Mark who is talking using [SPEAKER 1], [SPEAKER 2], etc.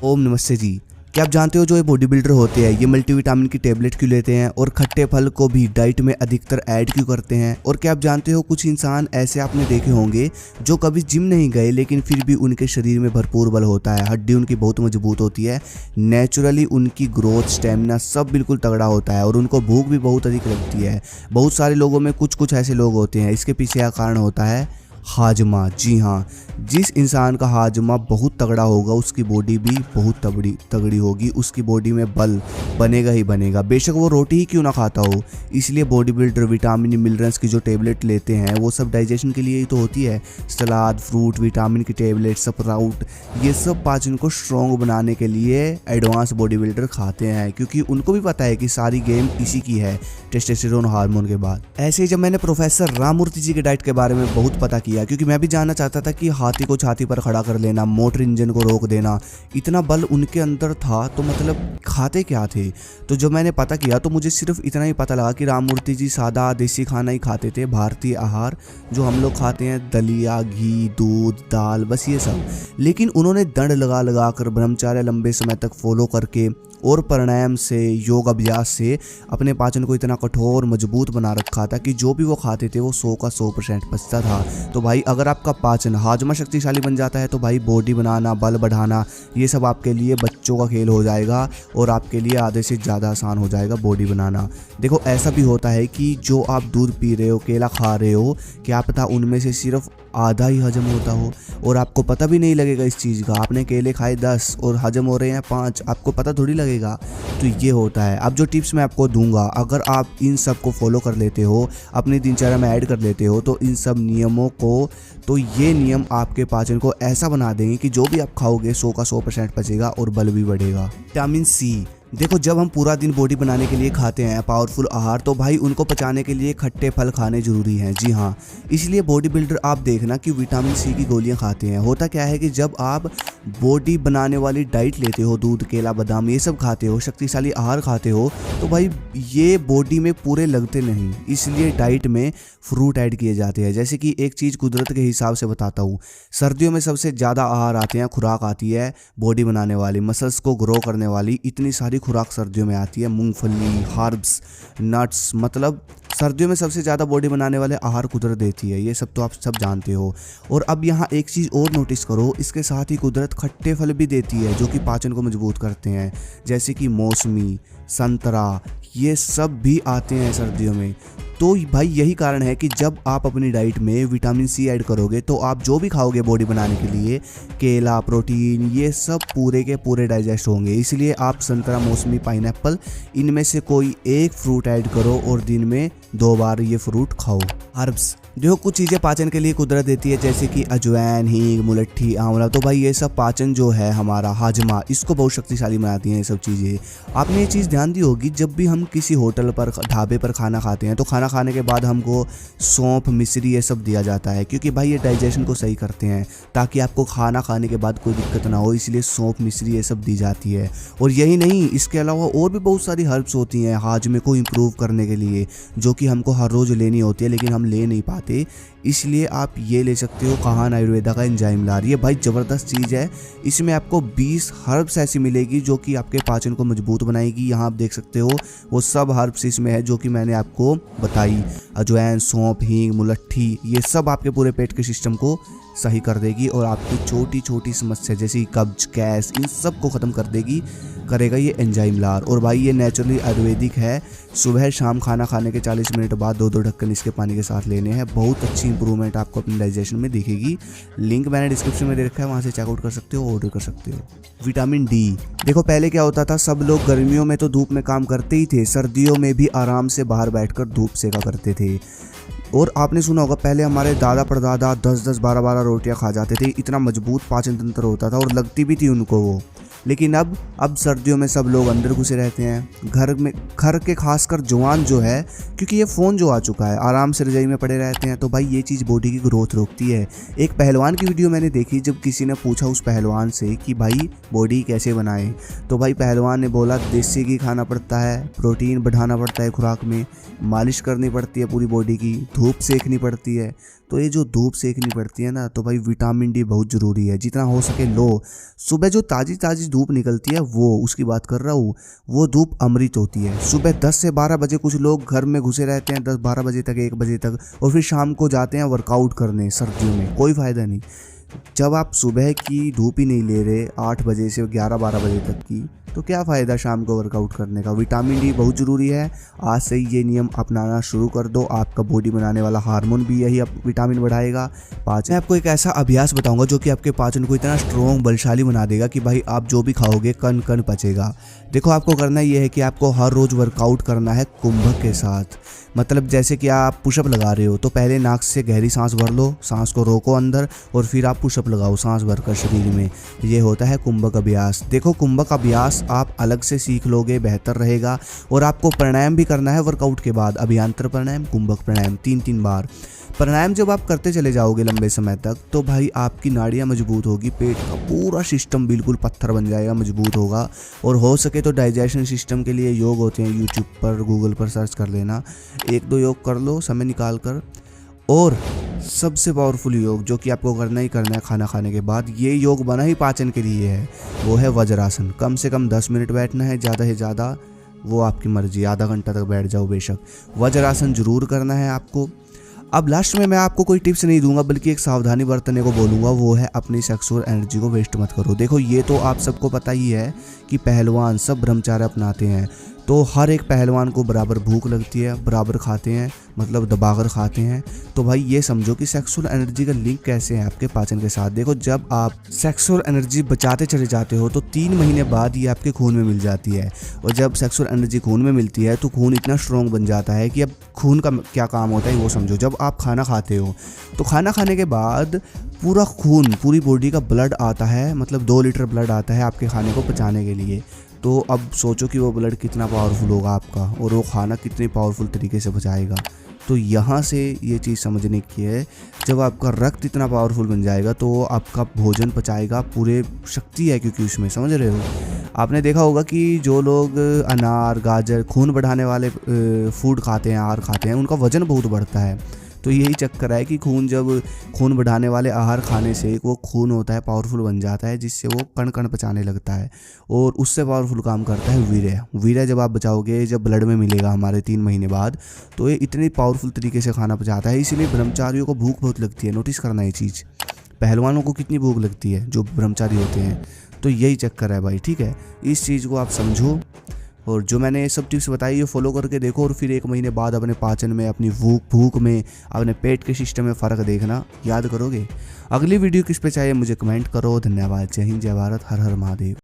[SPEAKER 1] ओम नमस्ते जी। क्या आप जानते हो जो ये बॉडी बिल्डर होते हैं ये मल्टीविटामिन की टेबलेट क्यों लेते हैं और खट्टे फल को भी डाइट में अधिकतर ऐड क्यों करते हैं? और क्या आप जानते हो कुछ इंसान ऐसे आपने देखे होंगे जो कभी जिम नहीं गए लेकिन फिर भी उनके शरीर में भरपूर बल होता है, हड्डी उनकी बहुत मजबूत होती है, नेचुरली उनकी ग्रोथ स्टेमिना सब बिल्कुल तगड़ा होता है और उनको भूख भी बहुत अधिक लगती है। बहुत सारे लोगों में कुछ ऐसे लोग होते हैं। इसके पीछे क्या कारण होता है? हाजमा। जी हाँ, जिस इंसान का हाजमा बहुत तगड़ा होगा उसकी बॉडी भी बहुत तगड़ी होगी, उसकी बॉडी में बल बनेगा ही बनेगा, बेशक वो रोटी ही क्यों ना खाता हो। इसलिए बॉडी बिल्डर विटामिन मिनरल्स की जो टेबलेट लेते हैं वो सब डाइजेशन के लिए ही तो होती है। सलाद, फ्रूट, विटामिन की टेबलेट, स्प्राउट, ये सब पाचन को स्ट्रॉन्ग बनाने के लिए एडवांस बॉडी बिल्डर खाते हैं, क्योंकि उनको भी पता है कि सारी गेम इसी की है, टेस्टोस्टेरोन हार्मोन के बाद। ऐसे ही जब मैंने प्रोफेसर राममूर्ति जी के डाइट के बारे में बहुत पता किया, क्योंकि मैं भी जानना चाहता था कि हाथी को छाती पर खड़ा कर लेना, मोटर इंजन को रोक देना, इतना बल उनके अंदर था तो मतलब खाते क्या थे। तो जब मैंने पता किया तो मुझे सिर्फ इतना ही पता लगा कि राममूर्ति जी सादा देसी खाना ही खाते थे, भारतीय आहार जो हम लोग खाते हैं, दलिया, घी, दूध, दाल, बस ये सब। लेकिन उन्होंने दंड लगा लगा कर ब्रह्मचर्य लंबे समय तक फॉलो करके और प्राणायाम से, योग अभ्यास से अपने पाचन को इतना कठोर मजबूत बना रखा था कि जो भी वो खाते थे वो 100 का 100% पचता था। तो भाई अगर आपका पाचन हाजमा शक्तिशाली बन जाता है तो भाई बॉडी बनाना, बल बढ़ाना, ये सब आपके लिए बच्चों का खेल हो जाएगा और आपके लिए आधे से ज़्यादा आसान हो जाएगा बॉडी बनाना। देखो ऐसा भी होता है कि जो आप दूध पी रहे हो, केला खा रहे हो, क्या पता उनमें से सिर्फ आधा ही हजम होता हो और आपको पता भी नहीं लगेगा इस चीज़ का। आपने केले खाए 10 और हजम हो रहे हैं 5, आपको पता थोड़ी लगेगा। तो ये होता है। अब जो टिप्स मैं आपको दूंगा, अगर आप इन सब को फॉलो कर लेते हो, अपनी दिनचर्या में ऐड कर लेते हो तो इन सब नियमों को, तो ये नियम आपके पाचन को ऐसा बना देंगे कि जो भी आप खाओगे 100 का 100% पचेगा और बल भी बढ़ेगा। Vitamin C. देखो जब हम पूरा दिन बॉडी बनाने के लिए खाते हैं पावरफुल आहार, तो भाई उनको पचाने के लिए खट्टे फल खाने जरूरी हैं। जी हाँ, इसलिए बॉडी बिल्डर आप देखना कि विटामिन सी की गोलियां खाते हैं। होता क्या है कि जब आप बॉडी बनाने वाली डाइट लेते हो, दूध, केला, बादाम ये सब खाते हो, शक्तिशाली आहार खाते हो, तो भाई ये बॉडी में पूरे लगते नहीं। इसलिए डाइट में फ्रूट ऐड किए जाते हैं। जैसे कि एक चीज़ कुदरत के हिसाब से बताता हूँ, सर्दियों में सबसे ज़्यादा आहार आते हैं, खुराक आती है बॉडी बनाने वाली, मसल्स को ग्रो करने वाली, इतनी सारी खुराक सर्दियों में आती है। मूंगफली, हर्ब्स, नट्स, मतलब सर्दियों में सबसे ज़्यादा बॉडी बनाने वाले आहार कुदरत देती है। ये सब तो आप सब जानते हो। और अब यहाँ एक चीज़ और नोटिस करो, इसके साथ ही कुदरत खट्टे फल भी देती है जो कि पाचन को मजबूत करते हैं, जैसे कि मौसमी, संतरा, ये सब भी आते हैं सर्दियों में। तो भाई यही कारण है कि जब आप अपनी डाइट में विटामिन सी ऐड करोगे तो आप जो भी खाओगे बॉडी बनाने के लिए, केला, प्रोटीन, ये सब पूरे के पूरे डाइजेस्ट होंगे। इसलिए आप संतरा, मौसमी, पाइनएप्पल, इनमें से कोई एक फ्रूट ऐड करो और दिन में 2 बार ये फ्रूट खाओ। हर्ब्स, देखो कुछ चीज़ें पाचन के लिए कुदरत देती है, जैसे कि अजवाइन, हींग, मुलट्ठी, आंवला। तो भाई ये सब पाचन जो है हमारा, हाजमा, इसको बहुत शक्तिशाली बनाती हैं ये सब चीज़ें। आपने ये चीज़ ध्यान दी होगी, जब भी हम किसी होटल पर, ढाबे पर खाना खाते हैं तो खाना खाने के बाद हमको सौंफ, मिश्री ये सब दिया जाता है, क्योंकि भाई ये डाइजेशन को सही करते हैं, ताकि आपको खाना खाने के बाद कोई दिक्कत ना हो, इसलिए सौंफ, मिश्री ये सब दी जाती है। और यही नहीं, इसके अलावा और भी बहुत सारी हर्ब्स होती हैं हाजमे को इम्प्रूव करने के लिए, जो कि हमको हर रोज़ लेनी होती है लेकिन हम ले नहीं पाते। इसलिए आप ये ले सकते हो काहन आयुर्वेदा का एंजाइम लार। ये भाई ज़बरदस्त चीज़ है। इसमें आपको 20 हर्ब्स ऐसी मिलेगी जो कि आपके पाचन को मजबूत बनाएगी। यहाँ आप देख सकते हो वो सब हर्ब्स इसमें है जो कि मैंने आपको बताई, अजवाइन, सौंफ, हींग, मुलट्ठी, ये सब आपके पूरे पेट के सिस्टम को सही कर देगी और आपकी छोटी छोटी समस्या जैसे कब्ज, गैस, इन सब को ख़त्म कर देगी, करेगा ये एंजाइम लार। और भाई ये नेचुरली आयुर्वेदिक है। सुबह शाम खाना खाने के 40 मिनट बाद 2-2 ढक्कन इसके पानी के साथ लेने हैं। बहुत अच्छी इंप्रूवमेंट आपको अपने डाइजेशन में दिखेगी। लिंक मैंने डिस्क्रिप्शन में दे रखा है, वहाँ से चेकआउट कर सकते हो, ऑर्डर कर सकते हो। विटामिन डी, देखो पहले क्या होता था, सब लोग गर्मियों में तो धूप में काम करते ही थे, सर्दियों में भी आराम से बाहर बैठकर धूप सेका करते थे। और आपने सुना होगा पहले हमारे दादा परदादा 10-10, 12-12 रोटियां खा जाते थे, इतना मजबूत पाचन तंत्र होता था और लगती भी थी उनको वो। लेकिन अब सर्दियों में सब लोग अंदर घुसे रहते हैं, घर के खासकर जवान जो है, क्योंकि ये फ़ोन जो आ चुका है, आराम से रजाई में पड़े रहते हैं। तो भाई ये चीज़ बॉडी की ग्रोथ रोकती है। एक पहलवान की वीडियो मैंने देखी, जब किसी ने पूछा उस पहलवान से कि भाई बॉडी कैसे बनाए, तो भाई पहलवान ने बोला देसी घी खाना पड़ता है, प्रोटीन बढ़ाना पड़ता है खुराक में, मालिश करनी पड़ती है पूरी बॉडी की, धूप सेकनी पड़ती है। तो ये जो धूप सेकनी पड़ती है ना, तो भाई विटामिन डी बहुत ज़रूरी है, जितना हो सके लो। सुबह जो ताज़ी ताज़ी धूप निकलती है वो उसकी बात कर रहा हूँ, वो धूप अमृत होती है। सुबह 10 से 12 बजे कुछ लोग घर में घुसे रहते हैं, 10-12 बजे तक, 1 बजे तक, और फिर शाम को जाते हैं वर्कआउट करने सर्दियों में, कोई फ़ायदा नहीं। जब आप सुबह की धूप ही नहीं ले रहे 8 बजे से 11-12 बजे तक की, तो क्या फ़ायदा शाम को वर्कआउट करने का। विटामिन डी बहुत ज़रूरी है। आज से ही ये नियम अपनाना शुरू कर दो, आपका बॉडी बनाने वाला हार्मोन भी यही विटामिन बढ़ाएगा। पाचन, मैं आपको एक ऐसा अभ्यास बताऊंगा जो कि आपके पाचन को इतना स्ट्रॉन्ग बलशाली बना देगा कि भाई आप जो भी खाओगे कण कण पचेगा। देखो, आपको करना ये है कि आपको हर रोज़ वर्कआउट करना है कुंभक के साथ। मतलब जैसे कि आप पुशअप लगा रहे हो तो पहले नाक से गहरी सांस भर लो, सांस को रोको अंदर, और फिर आप पुशअप लगाओ सांस भरकर शरीर में। ये होता है कुंभक अभ्यास। देखो, कुंभक अभ्यास आप अलग से सीख लोगे, बेहतर रहेगा। और आपको प्राणायाम भी करना है वर्कआउट के बाद, अभ्यांतर प्राणायाम, कुंभक प्राणायाम, 3-3 बार। प्राणायाम जब आप करते चले जाओगे लंबे समय तक, तो भाई आपकी नाड़ियाँ मजबूत होगी, पेट का पूरा सिस्टम बिल्कुल पत्थर बन जाएगा, मजबूत होगा। और हो सके तो डाइजेशन सिस्टम के लिए योग होते हैं, यूट्यूब पर गूगल पर सर्च कर लेना, 1-2 योग कर लो समय निकाल कर। और सबसे पावरफुल योग जो कि आपको करना ही करना है खाना खाने के बाद, ये योग बना ही पाचन के लिए है, वो है वज्रासन। कम से कम 10 मिनट बैठना है, ज़्यादा से ज़्यादा वो आपकी मर्जी, आधा घंटा तक बैठ जाओ बेशक। वज्रासन जरूर करना है आपको। अब लास्ट में मैं आपको कोई टिप्स नहीं दूंगा, बल्कि एक सावधानी बरतने को बोलूँगा, वो है अपनी सेक्सुअल एनर्जी को वेस्ट मत करो। देखो, ये तो आप सबको पता ही है कि पहलवान सब ब्रह्मचर्य अपनाते हैं, तो हर एक पहलवान को बराबर भूख लगती है, बराबर खाते हैं, मतलब दबाकर खाते हैं। तो भाई ये समझो कि सेक्सुअल एनर्जी का लिंक कैसे है आपके पाचन के साथ। देखो, जब आप सेक्सुअल एनर्जी बचाते चले जाते हो तो 3 महीने बाद ये आपके खून में मिल जाती है। और जब सेक्सुअल एनर्जी खून में मिलती है तो खून इतना स्ट्रॉन्ग बन जाता है कि अब खून का क्या काम होता है वो समझो। जब आप खाना खाते हो तो खाना खाने के बाद पूरा खून, पूरी बॉडी का ब्लड आता है, मतलब 2 लीटर ब्लड आता है आपके खाने को पचाने के लिए। तो अब सोचो कि वो ब्लड कितना पावरफुल होगा आपका, और वो खाना कितने पावरफुल तरीके से पचाएगा। तो यहाँ से ये चीज़ समझने की है, जब आपका रक्त इतना पावरफुल बन जाएगा तो आपका भोजन पचाएगा, पूरे शक्ति है क्योंकि उसमें, समझ रहे हो। आपने देखा होगा कि जो लोग अनार, गाजर, खून बढ़ाने वाले फूड खाते हैं, आहार खाते हैं, उनका वज़न बहुत बढ़ता है। तो यही चक्कर है कि खून बढ़ाने वाले आहार खाने से वो खून होता है पावरफुल बन जाता है, जिससे वो कण कण पचाने लगता है, और उससे पावरफुल काम करता है वीर्य। वीर्य जब आप बचाओगे, जब ब्लड में मिलेगा हमारे 3 महीने बाद, तो ये इतनी पावरफुल तरीके से खाना पचाता है। इसीलिए ब्रह्मचारियों को भूख बहुत लगती है, नोटिस करना ये चीज़। पहलवानों को कितनी भूख लगती है जो ब्रह्मचारी होते हैं। तो यही चक्कर है भाई, ठीक है। इस चीज़ को आप समझो, और जो मैंने ये सब टिप्स बताई ये फॉलो करके देखो, और फिर 1 महीने बाद अपने पाचन में, अपनी भूख में, अपने पेट के सिस्टम में फ़र्क देखना, याद करोगे। अगली वीडियो किस पे चाहिए मुझे कमेंट करो। धन्यवाद। जय हिंद, जय भारत, हर हर महादेव।